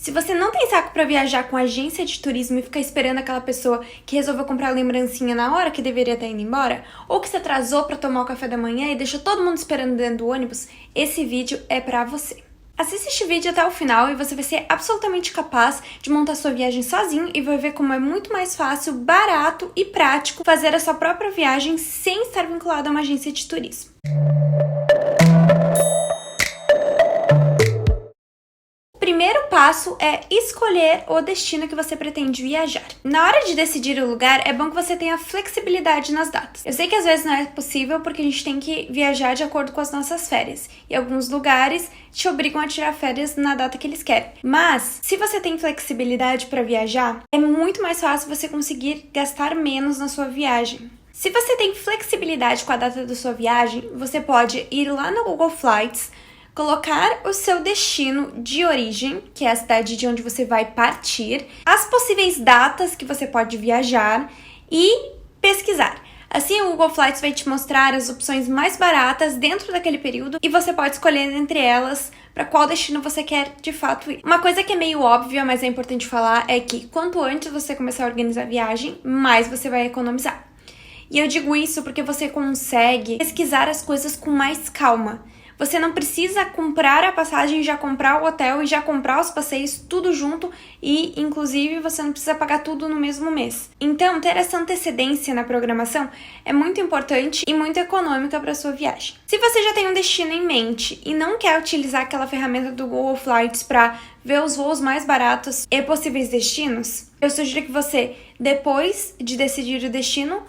Se você não tem saco pra viajar com agência de turismo e ficar esperando aquela pessoa que resolveu comprar lembrancinha na hora que deveria estar indo embora, ou que se atrasou pra tomar o café da manhã e deixou todo mundo esperando dentro do ônibus, esse vídeo é pra você. Assista este vídeo até o final e você vai ser absolutamente capaz de montar sua viagem sozinho e vai ver como é muito mais fácil, barato e prático fazer a sua própria viagem sem estar vinculado a uma agência de turismo. O primeiro passo é escolher o destino que você pretende viajar. Na hora de decidir o lugar, é bom que você tenha flexibilidade nas datas. Eu sei que às vezes não é possível porque a gente tem que viajar de acordo com as nossas férias. E alguns lugares te obrigam a tirar férias na data que eles querem. Mas, se você tem flexibilidade para viajar, é muito mais fácil você conseguir gastar menos na sua viagem. Se você tem flexibilidade com a data da sua viagem, você pode ir lá no Google Flights, colocar o seu destino de origem, que é a cidade de onde você vai partir, as possíveis datas que você pode viajar e pesquisar. Assim, o Google Flights vai te mostrar as opções mais baratas dentro daquele período e você pode escolher entre elas para qual destino você quer de fato ir. Uma coisa que é meio óbvia, mas é importante falar, é que quanto antes você começar a organizar a viagem, mais você vai economizar. E eu digo isso porque você consegue pesquisar as coisas com mais calma. Você não precisa comprar a passagem, já comprar o hotel e já comprar os passeios tudo junto e, inclusive, você não precisa pagar tudo no mesmo mês. Então, ter essa antecedência na programação é muito importante e muito econômica para sua viagem. Se você já tem um destino em mente e não quer utilizar aquela ferramenta do Google Flights para ver os voos mais baratos e possíveis destinos, eu sugiro que você, depois de decidir o destino,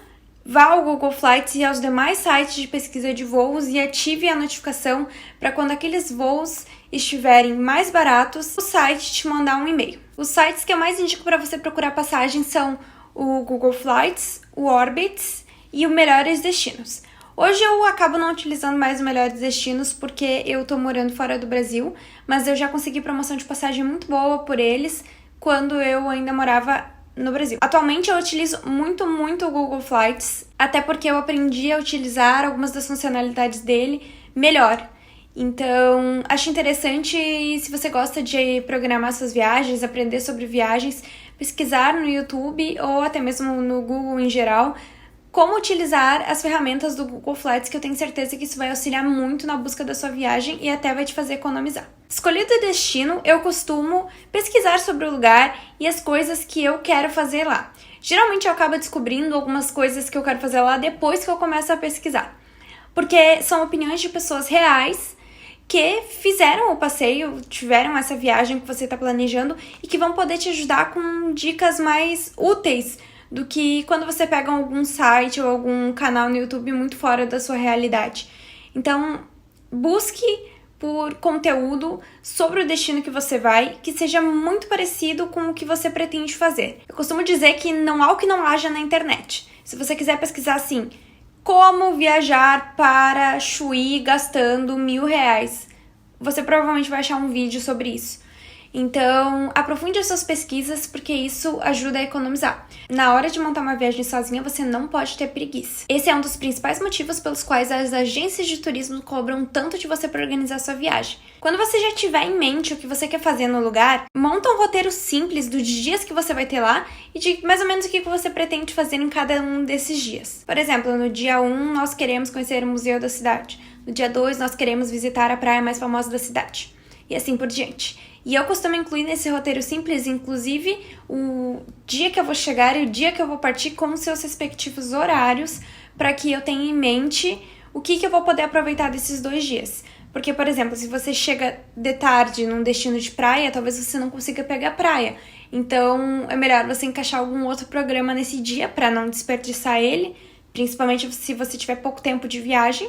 vá ao Google Flights e aos demais sites de pesquisa de voos e ative a notificação para quando aqueles voos estiverem mais baratos, o site te mandar um e-mail. Os sites que eu mais indico para você procurar passagem são o Google Flights, o Orbitz e o Melhores Destinos. Hoje eu acabo não utilizando mais o Melhores Destinos porque eu tô morando fora do Brasil, mas eu já consegui promoção de passagem muito boa por eles quando eu ainda morava no Brasil. Atualmente eu utilizo muito o Google Flights, até porque eu aprendi a utilizar algumas das funcionalidades dele melhor. Então, acho interessante, se você gosta de programar suas viagens, aprender sobre viagens, pesquisar no YouTube ou até mesmo no Google em geral, como utilizar as ferramentas do Google Flights, que eu tenho certeza que isso vai auxiliar muito na busca da sua viagem e até vai te fazer economizar. Escolhido o destino, eu costumo pesquisar sobre o lugar e as coisas que eu quero fazer lá. Geralmente eu acabo descobrindo algumas coisas que eu quero fazer lá depois que eu começo a pesquisar, porque são opiniões de pessoas reais que fizeram o passeio, tiveram essa viagem que você está planejando e que vão poder te ajudar com dicas mais úteis do que quando você pega algum site ou algum canal no YouTube muito fora da sua realidade. Então, busque por conteúdo sobre o destino que você vai, que seja muito parecido com o que você pretende fazer. Eu costumo dizer que não há o que não haja na internet. Se você quiser pesquisar assim, como viajar para Chuí gastando R$1.000, você provavelmente vai achar um vídeo sobre isso. Então, aprofunde as suas pesquisas, porque isso ajuda a economizar. Na hora de montar uma viagem sozinha, você não pode ter preguiça. Esse é um dos principais motivos pelos quais as agências de turismo cobram tanto de você para organizar sua viagem. Quando você já tiver em mente o que você quer fazer no lugar, monta um roteiro simples dos dias que você vai ter lá e de mais ou menos o que você pretende fazer em cada um desses dias. Por exemplo, no dia 1, nós queremos conhecer o museu da cidade. No dia 2, nós queremos visitar a praia mais famosa da cidade. E assim por diante. E eu costumo incluir nesse roteiro simples, inclusive, o dia que eu vou chegar e o dia que eu vou partir com os seus respectivos horários, para que eu tenha em mente o que eu vou poder aproveitar desses 2 dias. Porque, por exemplo, se você chega de tarde num destino de praia, talvez você não consiga pegar praia. Então, é melhor você encaixar algum outro programa nesse dia para não desperdiçar ele, principalmente se você tiver pouco tempo de viagem.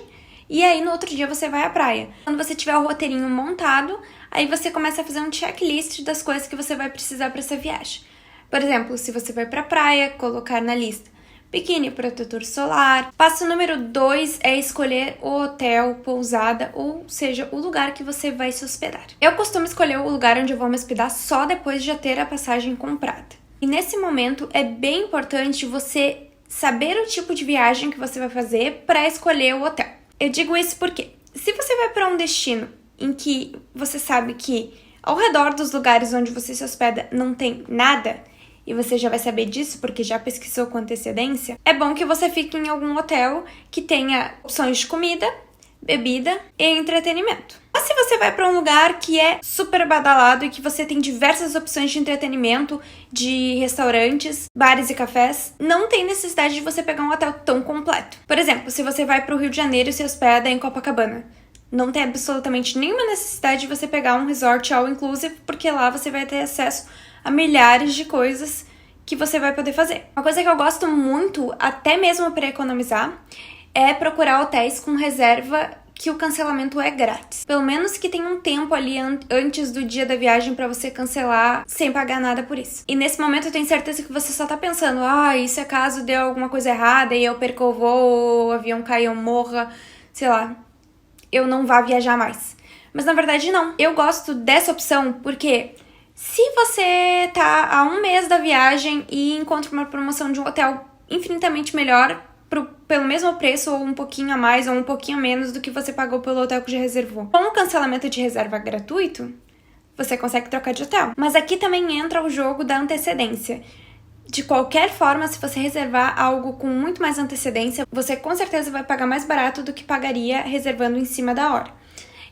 E aí, no outro dia, você vai à praia. Quando você tiver o roteirinho montado, aí você começa a fazer um checklist das coisas que você vai precisar para essa viagem. Por exemplo, se você vai para a praia, colocar na lista biquíni, protetor solar. Passo número 2 é escolher o hotel, pousada, ou seja, o lugar que você vai se hospedar. Eu costumo escolher o lugar onde eu vou me hospedar só depois de já ter a passagem comprada. E nesse momento, é bem importante você saber o tipo de viagem que você vai fazer para escolher o hotel. Eu digo isso porque, se você vai para um destino em que você sabe que ao redor dos lugares onde você se hospeda não tem nada, e você já vai saber disso porque já pesquisou com antecedência, é bom que você fique em algum hotel que tenha opções de comida, bebida e entretenimento. Mas se você vai para um lugar que é super badalado e que você tem diversas opções de entretenimento, de restaurantes, bares e cafés, não tem necessidade de você pegar um hotel tão completo. Por exemplo, se você vai para o Rio de Janeiro e se hospeda em Copacabana, não tem absolutamente nenhuma necessidade de você pegar um resort all inclusive, porque lá você vai ter acesso a milhares de coisas que você vai poder fazer. Uma coisa que eu gosto muito, até mesmo para economizar, é procurar hotéis com reserva que o cancelamento é grátis. Pelo menos que tenha um tempo ali antes do dia da viagem para você cancelar sem pagar nada por isso. E nesse momento eu tenho certeza que você só tá pensando, isso é caso deu alguma coisa errada e eu perco o voo, o avião caia, eu morra, sei lá, eu não vá viajar mais. Mas na verdade não. Eu gosto dessa opção porque se você tá há um mês da viagem e encontra uma promoção de um hotel infinitamente melhor, pelo mesmo preço, ou um pouquinho a mais, ou um pouquinho a menos do que você pagou pelo hotel que já reservou. Com o cancelamento de reserva gratuito, você consegue trocar de hotel. Mas aqui também entra o jogo da antecedência. De qualquer forma, se você reservar algo com muito mais antecedência, você com certeza vai pagar mais barato do que pagaria reservando em cima da hora.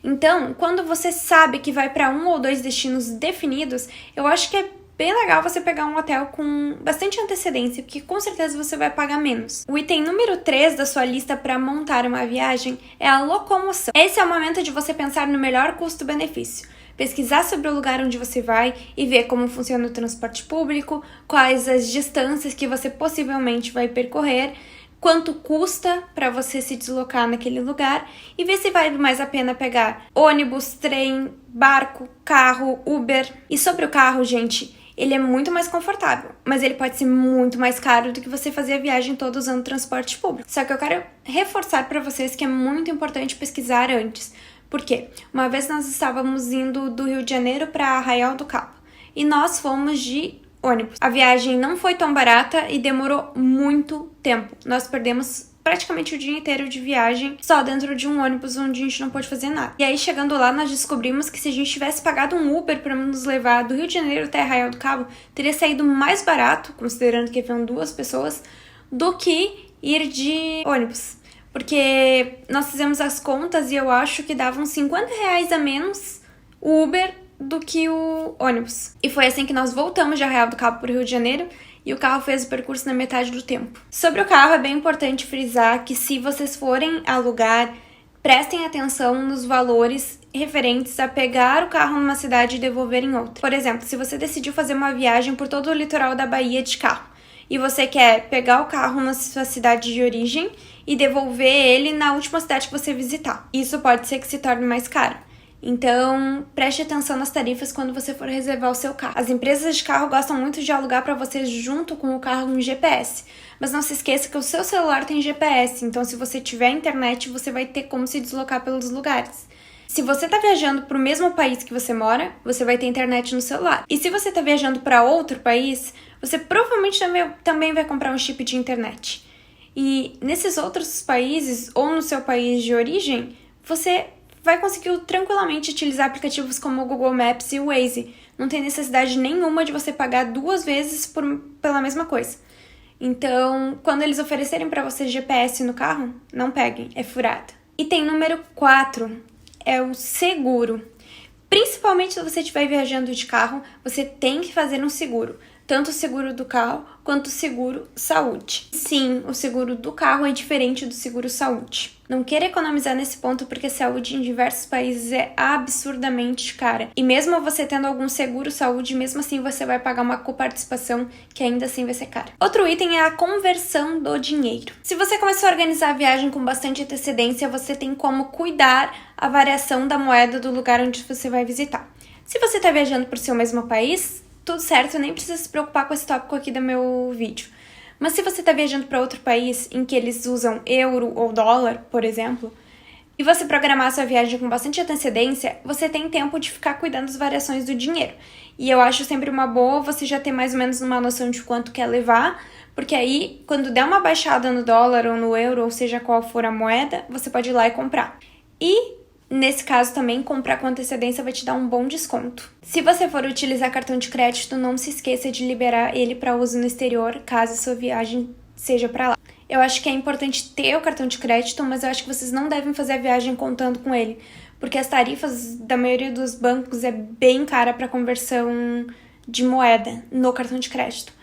Então, quando você sabe que vai para um ou dois destinos definidos, eu acho que é bem legal você pegar um hotel com bastante antecedência, porque com certeza você vai pagar menos. O item número 3 da sua lista para montar uma viagem é a locomoção. Esse é o momento de você pensar no melhor custo-benefício. Pesquisar sobre o lugar onde você vai e ver como funciona o transporte público, quais as distâncias que você possivelmente vai percorrer, quanto custa para você se deslocar naquele lugar e ver se vale mais a pena pegar ônibus, trem, barco, carro, Uber. E sobre o carro, gente, ele é muito mais confortável, mas ele pode ser muito mais caro do que você fazer a viagem toda usando transporte público. Só que eu quero reforçar para vocês que é muito importante pesquisar antes. Por quê? Uma vez nós estávamos indo do Rio de Janeiro para Arraial do Cabo e nós fomos de ônibus. A viagem não foi tão barata e demorou muito tempo. Nós perdemos praticamente o dia inteiro de viagem só dentro de um ônibus onde a gente não pôde fazer nada. E aí, chegando lá, nós descobrimos que se a gente tivesse pagado um Uber para nos levar do Rio de Janeiro até Arraial do Cabo, teria saído mais barato, considerando que haviam 2 pessoas, do que ir de ônibus. Porque nós fizemos as contas e eu acho que davam R$50 a menos o Uber do que o ônibus. E foi assim que nós voltamos de Arraial do Cabo para o Rio de Janeiro e o carro fez o percurso na metade do tempo. Sobre o carro, é bem importante frisar que se vocês forem alugar, prestem atenção nos valores referentes a pegar o carro numa cidade e devolver em outra. Por exemplo, se você decidiu fazer uma viagem por todo o litoral da Bahia de carro e você quer pegar o carro na sua cidade de origem e devolver ele na última cidade que você visitar, isso pode ser que se torne mais caro. Então, preste atenção nas tarifas quando você for reservar o seu carro. As empresas de carro gostam muito de alugar para você junto com o carro um GPS. Mas não se esqueça que o seu celular tem GPS, então se você tiver internet, você vai ter como se deslocar pelos lugares. Se você está viajando para o mesmo país que você mora, você vai ter internet no celular. E se você está viajando para outro país, você provavelmente também vai comprar um chip de internet. E nesses outros países, ou no seu país de origem, você vai conseguir tranquilamente utilizar aplicativos como o Google Maps e o Waze. Não tem necessidade nenhuma de você pagar 2 vezes pela mesma coisa. Então, quando eles oferecerem para você GPS no carro, não peguem, é furada. Item número 4 é o seguro. Principalmente se você estiver viajando de carro, você tem que fazer um seguro. Tanto o seguro do carro quanto o seguro saúde. Sim, o seguro do carro é diferente do seguro saúde. Não queira economizar nesse ponto porque a saúde em diversos países é absurdamente cara. E mesmo você tendo algum seguro saúde, mesmo assim você vai pagar uma coparticipação que ainda assim vai ser cara. Outro item é a conversão do dinheiro. Se você começar a organizar a viagem com bastante antecedência, você tem como cuidar a variação da moeda do lugar onde você vai visitar. Se você está viajando para o seu mesmo país, tudo certo, nem precisa se preocupar com esse tópico aqui do meu vídeo. Mas se você está viajando para outro país em que eles usam euro ou dólar, por exemplo, e você programar a sua viagem com bastante antecedência, você tem tempo de ficar cuidando das variações do dinheiro. E eu acho sempre uma boa você já ter mais ou menos uma noção de quanto quer levar, porque aí, quando der uma baixada no dólar ou no euro, ou seja qual for a moeda, você pode ir lá e comprar. E Nesse caso também, comprar com antecedência vai te dar um bom desconto. Se você for utilizar cartão de crédito, não se esqueça de liberar ele para uso no exterior, caso a sua viagem seja para lá. Eu acho que é importante ter o cartão de crédito, mas eu acho que vocês não devem fazer a viagem contando com ele, porque as tarifas da maioria dos bancos é bem cara para conversão de moeda no cartão de crédito.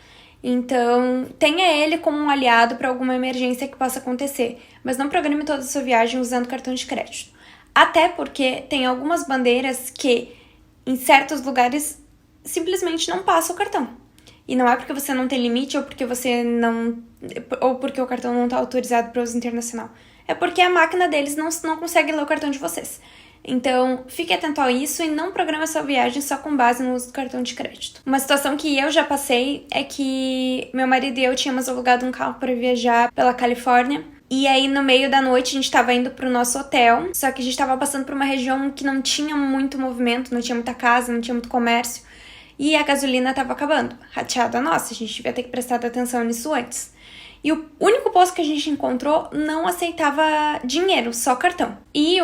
Então, tenha ele como um aliado para alguma emergência que possa acontecer, mas não programe toda a sua viagem usando cartão de crédito. Até porque tem algumas bandeiras que, em certos lugares, simplesmente não passa o cartão. E não é porque você não tem limite ou porque o cartão não está autorizado para uso internacional. É porque a máquina deles não consegue ler o cartão de vocês. Então, fique atento a isso e não programe a sua viagem só com base no uso do cartão de crédito. Uma situação que eu já passei é que meu marido e eu tínhamos alugado um carro para viajar pela Califórnia. E aí, no meio da noite, a gente tava indo pro nosso hotel, só que a gente tava passando por uma região que não tinha muito movimento, não tinha muita casa, não tinha muito comércio. E a gasolina tava acabando. Rateada nossa, a gente devia ter que prestar atenção nisso antes. E o único posto que a gente encontrou não aceitava dinheiro, só cartão. E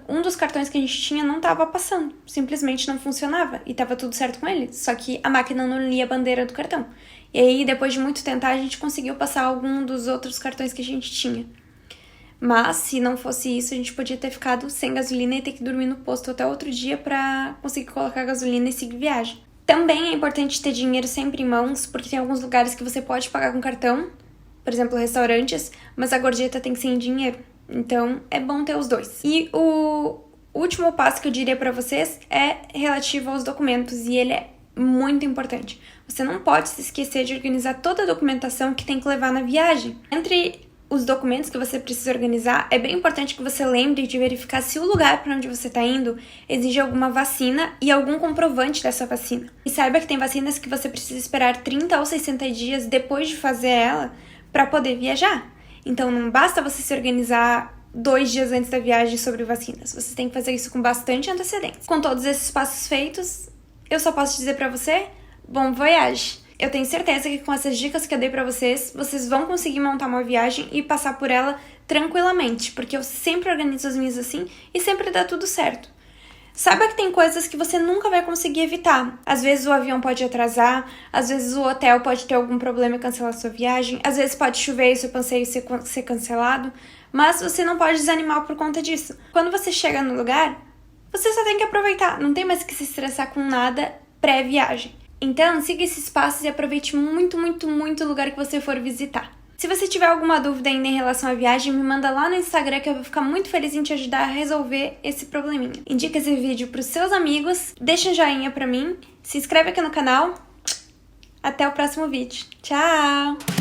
um dos cartões que a gente tinha não tava passando, simplesmente não funcionava. E tava tudo certo com ele, só que a máquina não lia a bandeira do cartão. E aí, depois de muito tentar, a gente conseguiu passar algum dos outros cartões que a gente tinha. Mas, se não fosse isso, a gente podia ter ficado sem gasolina e ter que dormir no posto até outro dia pra conseguir colocar gasolina e seguir viagem. Também é importante ter dinheiro sempre em mãos, porque tem alguns lugares que você pode pagar com cartão, por exemplo, restaurantes, mas a gorjeta tem que ser em dinheiro. Então, é bom ter os dois. E o último passo que eu diria pra vocês é relativo aos documentos, e ele é muito importante. Você não pode se esquecer de organizar toda a documentação que tem que levar na viagem. Entre os documentos que você precisa organizar, é bem importante que você lembre de verificar se o lugar para onde você está indo exige alguma vacina e algum comprovante dessa vacina. E saiba que tem vacinas que você precisa esperar 30 ou 60 dias depois de fazer ela para poder viajar. Então não basta você se organizar 2 dias antes da viagem sobre vacinas. Você tem que fazer isso com bastante antecedência. Com todos esses passos feitos, eu só posso dizer pra você, bom voyage! Eu tenho certeza que com essas dicas que eu dei pra vocês, vocês vão conseguir montar uma viagem e passar por ela tranquilamente, porque eu sempre organizo as minhas assim e sempre dá tudo certo. Saiba que tem coisas que você nunca vai conseguir evitar. Às vezes o avião pode atrasar, às vezes o hotel pode ter algum problema e cancelar sua viagem, às vezes pode chover e seu passeio ser cancelado, mas você não pode desanimar por conta disso. Quando você chega no lugar, você só tem que aproveitar, não tem mais que se estressar com nada pré-viagem. Então, siga esses passos e aproveite muito, muito, muito o lugar que você for visitar. Se você tiver alguma dúvida ainda em relação à viagem, me manda lá no Instagram que eu vou ficar muito feliz em te ajudar a resolver esse probleminha. Indica esse vídeo pros seus amigos, deixa um joinha pra mim, se inscreve aqui no canal. Até o próximo vídeo. Tchau!